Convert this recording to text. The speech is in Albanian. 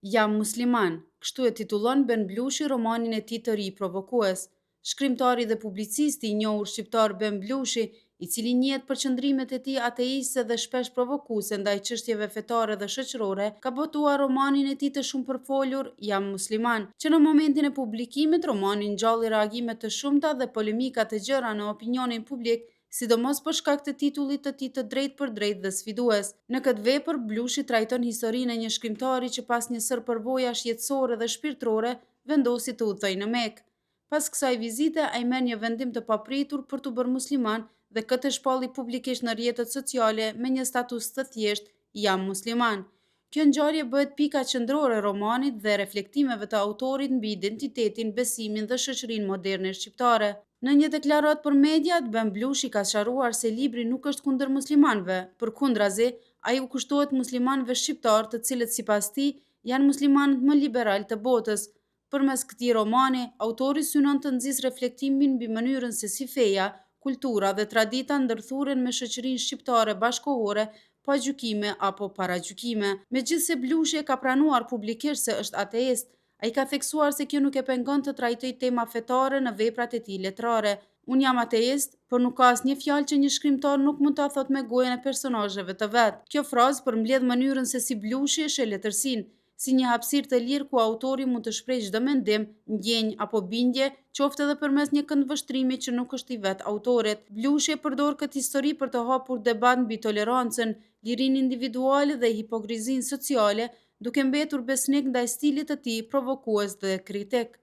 Jam musliman, kështu e titullon Ben Blushi romanin e tij të ri provokues. Shkrimtari dhe publicisti i njohur shqiptar Ben Blushi, i cili njihet për qëndrimet e tij ateiste dhe shpesh provokuese ndaj çështjeve fetare dhe shoqërore, ka botuar romanin e tij të shumë përfolur Jam musliman, që në momentin e publikimit romani ngjalli reagime të shumta dhe polemika të gjëra në opinionin publik, sidomos për shkak të titullit të tij të drejtë për drejtë dhe sfidues. Në këtë vepër, Blushi trajton historinë e një shkrimtari që pas një sër përvojash jetësore dhe shpirtërore vendosi të udhtojë në Mekë. Pas kësaj vizite, ai merr një vendim të papritur për t'u bërë musliman dhe këtë shpalli publikisht në rrjetet sociale me një status të thjeshtë, Jam musliman. Kjo ngjarje bëhet pika qendrore e romanit dhe reflektimeve të autorit mbi identitetin, besimin dhe shoqërinë moderne shqiptare. Në një deklaratë për mediat, Ben Blushi ka sqaruar se libri nuk është kundër muslimanëve, përkundrazi, ai u kushtohet muslimanëve shqiptar, të cilët sipas tij janë muslimanët më liberal të botës. Përmes këtij romani, autori synon të nxjisë reflektimin mbi mënyrën se si feja, kultura dhe tradita ndërthuren me shoqërinë shqiptare bashkëkohore, pa gjykime apo paragjykime. Megjithse Blushi e ka pranuar publikisht se është ateist, ai ka theksuar se kjo nuk e pengon të trajtojë tema fetare në veprat e tij letrare. Unë jam ateist, por nuk ka asnjë fjalë që një shkrimtar nuk mund ta thotë me gojën e personazheve të vet. Kjo frazë përmbledh mënyrën se si Blushi e sheh letërsinë, si një hapësirë të lirë ku autori mund të shprehë çdo mendim, ndjenjë apo bindje, qoftë edhe përmes një këndvështrimi që nuk është i vet autorit. Blushi e përdor këtë histori për të hapur debat mbi tolerancën, lirinë individuale dhe hipokrizinë sociale, duke mbetur besnik ndaj stilit të tij provokues dhe kritik.